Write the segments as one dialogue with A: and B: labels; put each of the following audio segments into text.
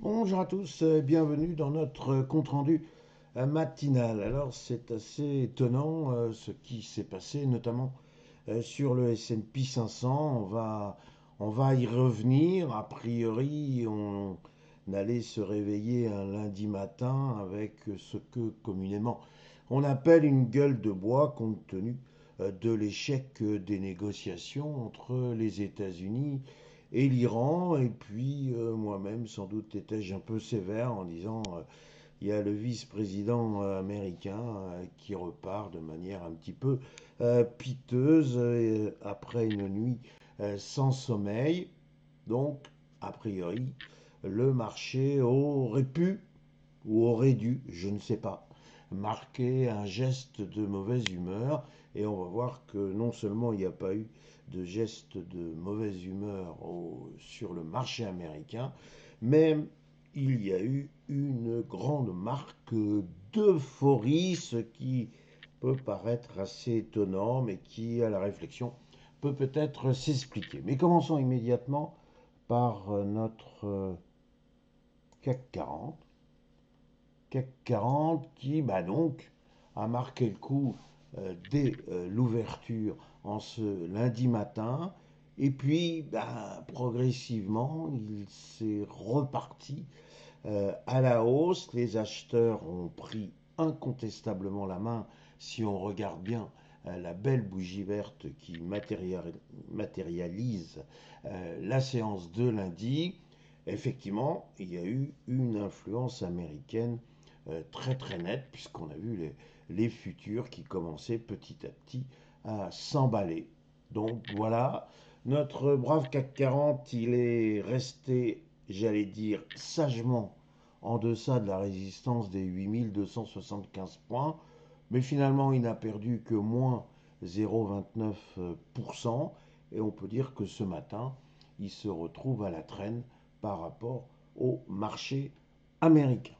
A: Bonjour à tous, bienvenue dans notre compte-rendu matinal. Alors c'est assez étonnant ce qui s'est passé, notamment sur le S&P 500. On va y revenir. A priori, on allait se réveiller un lundi matin avec ce que communément on appelle une gueule de bois compte tenu de l'échec des négociations entre les États-Unis et l'Iran. Et puis moi-même, sans doute étais-je un peu sévère en disant il y a le vice-président américain qui repart de manière un petit peu piteuse après une nuit sans sommeil. Donc, a priori, le marché aurait pu ou aurait dû, je ne sais pas, marquer un geste de mauvaise humeur. Et on va voir que non seulement il n'y a pas eu de geste de mauvaise humeur sur le marché américain, mais il y a eu une grande marque d'euphorie, ce qui peut paraître assez étonnant, mais qui, à la réflexion, peut peut-être s'expliquer. Mais commençons immédiatement par notre CAC 40. CAC 40 qui, donc, a marqué le coup dès l'ouverture en ce lundi matin. Et puis, progressivement, il s'est reparti à la hausse. Les acheteurs ont pris incontestablement la main si on regarde bien la belle bougie verte qui matérialise la séance de lundi. Effectivement, il y a eu une influence américaine très très nette, puisqu'on a vu les futurs qui commençaient petit à petit à s'emballer. Donc voilà, notre brave CAC 40, il est resté, j'allais dire, sagement en deçà de la résistance des 8275 points, mais finalement il n'a perdu que moins 0,29%, et on peut dire que ce matin, il se retrouve à la traîne par rapport au marché américain.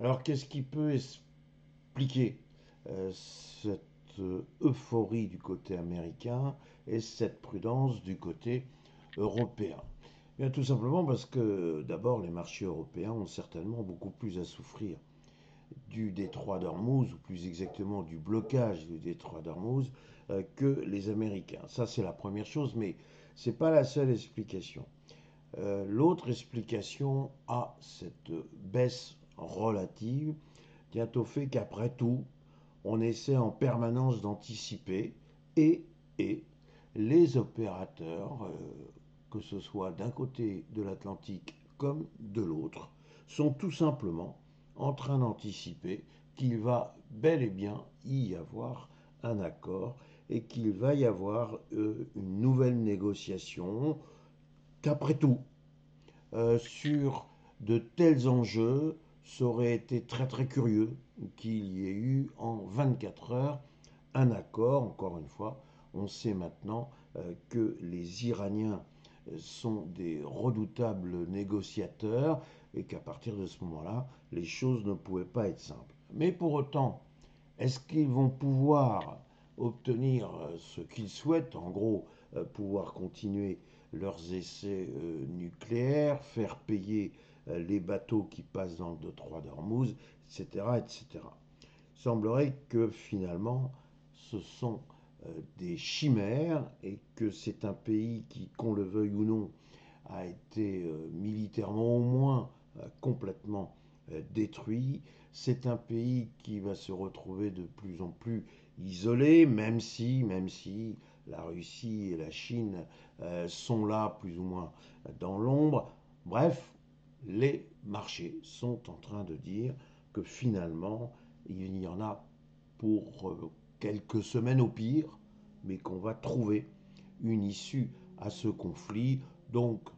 A: Alors qu'est-ce qui peut expliquer cette euphorie du côté américain et cette prudence du côté européen? Bien, tout simplement parce que d'abord les marchés européens ont certainement beaucoup plus à souffrir du détroit d'Ormuz, ou plus exactement du blocage du détroit d'Ormuz, que les Américains. Ça c'est la première chose, mais ce n'est pas la seule explication. L'autre explication à cette baisse relative tient au fait qu'après tout, on essaie en permanence d'anticiper et, et les opérateurs, que ce soit d'un côté de l'Atlantique comme de l'autre, sont tout simplement en train d'anticiper qu'il va bel et bien y avoir un accord et qu'il va y avoir une nouvelle négociation, qu'après tout, sur de tels enjeux, ça aurait été très très curieux qu'il y ait eu en 24 heures un accord. Encore une fois, on sait maintenant que les Iraniens sont des redoutables négociateurs et qu'à partir de ce moment-là, les choses ne pouvaient pas être simples. Mais pour autant, est-ce qu'ils vont pouvoir obtenir ce qu'ils souhaitent, en gros, pouvoir continuer leurs essais nucléaires, faire payer les bateaux qui passent dans le détroit d'Ormuz, etc., etc. Il semblerait que finalement, ce sont des chimères et que c'est un pays qui, qu'on le veuille ou non, a été militairement au moins complètement détruit. C'est un pays qui va se retrouver de plus en plus isolé, même si la Russie et la Chine sont là plus ou moins dans l'ombre. Bref, les marchés sont en train de dire que finalement, il y en a pour quelques semaines au pire, mais qu'on va trouver une issue à ce conflit. Donc,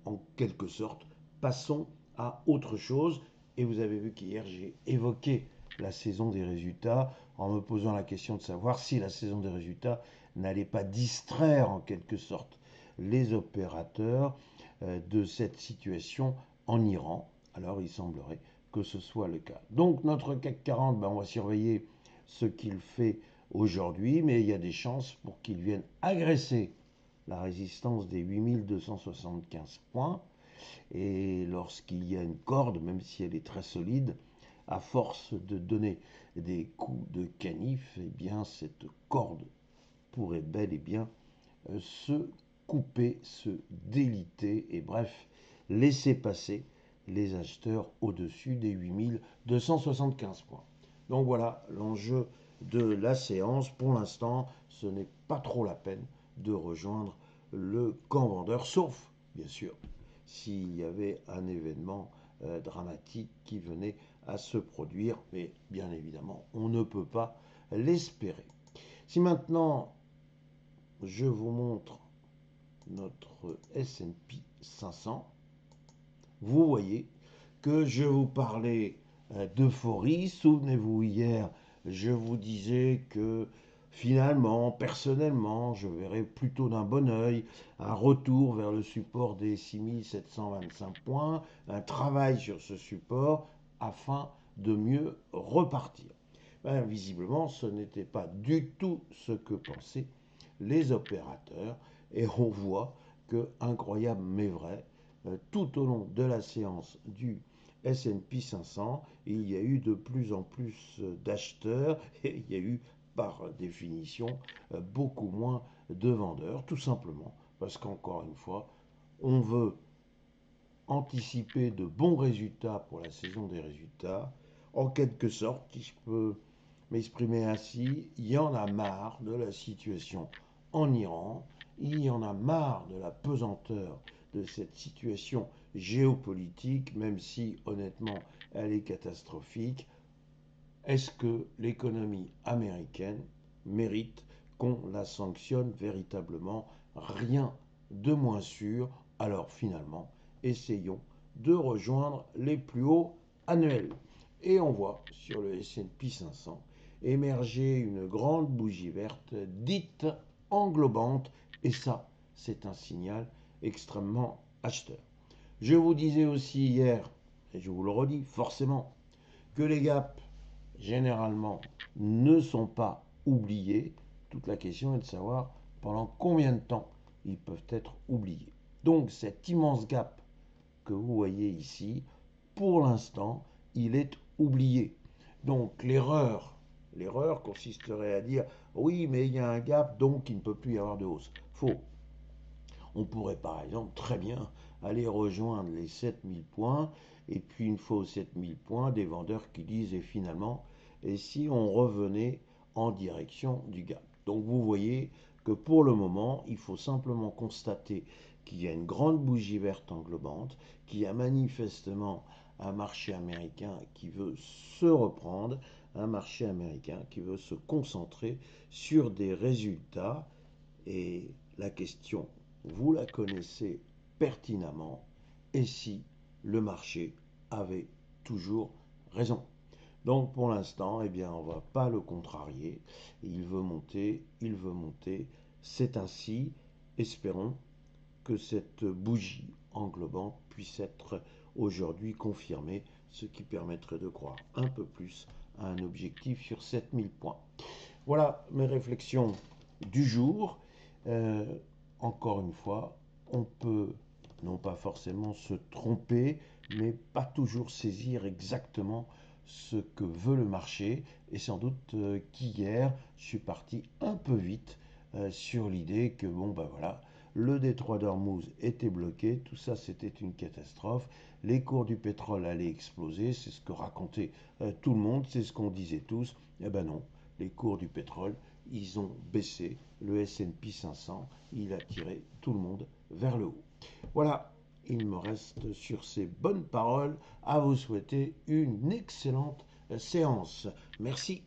A: en quelque sorte, passons à autre chose. Et vous avez vu qu'hier, j'ai évoqué la saison des résultats en me posant la question de savoir si la saison des résultats n'allait pas distraire en quelque sorte les opérateurs de cette situation en Iran. Alors il semblerait que ce soit le cas. Donc notre CAC 40, on va surveiller ce qu'il fait aujourd'hui, mais il y a des chances pour qu'il vienne agresser la résistance des 8275 points. Et lorsqu'il y a une corde, même si elle est très solide, à force de donner des coups de canif, eh bien cette corde pourrait bel et bien se couper, se déliter et bref, laisser passer les acheteurs au-dessus des 8275 points. Donc voilà l'enjeu de la séance. Pour l'instant, ce n'est pas trop la peine de rejoindre le camp vendeur, sauf, bien sûr, s'il y avait un événement dramatique qui venait à se produire, mais bien évidemment, on ne peut pas l'espérer. Si maintenant je vous montre notre S&P 500, vous voyez que je vous parlais d'euphorie. Souvenez-vous, hier, je vous disais que finalement, personnellement, je verrais plutôt d'un bon oeil un retour vers le support des 6725 points, un travail sur ce support afin de mieux repartir. Ben, visiblement, ce n'était pas du tout ce que pensaient les opérateurs et on voit que, incroyable mais vrai, tout au long de la séance du S&P 500, il y a eu de plus en plus d'acheteurs et il y a eu par définition beaucoup moins de vendeurs, tout simplement parce qu'encore une fois, on veut anticiper de bons résultats pour la saison des résultats. En quelque sorte, si je peux m'exprimer ainsi, il y en a marre de la situation en Iran, il y en a marre de la pesanteur de cette situation géopolitique, même si honnêtement elle est catastrophique. Est-ce que l'économie américaine mérite qu'on la sanctionne véritablement? Rien de moins sûr. Alors finalement, essayons de rejoindre les plus hauts annuels. Et on voit sur le S&P 500 émerger une grande bougie verte dite englobante. Et ça, c'est un signal extrêmement acheteur. Je vous disais aussi hier, et je vous le redis forcément, que les gaps, généralement, ne sont pas oubliés. Toute la question est de savoir pendant combien de temps ils peuvent être oubliés. Donc cet immense gap que vous voyez ici, pour l'instant, il est oublié. Donc l'erreur consisterait à dire oui, mais il y a un gap, donc il ne peut plus y avoir de hausse. Faux. On pourrait par exemple très bien aller rejoindre les 7000 points et puis une fois aux 7000 points, des vendeurs qui disent et finalement, et si on revenait en direction du gap. Donc vous voyez que pour le moment, il faut simplement constater qu'il y a une grande bougie verte englobante, qu'il y a manifestement un marché américain qui veut se reprendre, un marché américain qui veut se concentrer sur des résultats. Et la question, vous la connaissez pertinemment, et si le marché avait toujours raison? Donc pour l'instant, eh bien, on ne va pas le contrarier. Il veut monter, il veut monter. C'est ainsi. Espérons que cette bougie englobante puisse être aujourd'hui confirmée, ce qui permettrait de croire un peu plus à un objectif sur 7000 points. Voilà mes réflexions du jour. Euh, Encore une fois, on peut non pas forcément se tromper, mais pas toujours saisir exactement ce que veut le marché. Et sans doute qu'hier, je suis parti un peu vite sur l'idée que bon ben voilà, le détroit d'Ormuz était bloqué, tout ça c'était une catastrophe, les cours du pétrole allaient exploser, c'est ce que racontait tout le monde, c'est ce qu'on disait tous. Eh ben non, les cours du pétrole, ils ont baissé, le S&P 500, il a tiré tout le monde vers le haut. Voilà, il me reste sur ces bonnes paroles à vous souhaiter une excellente séance. Merci.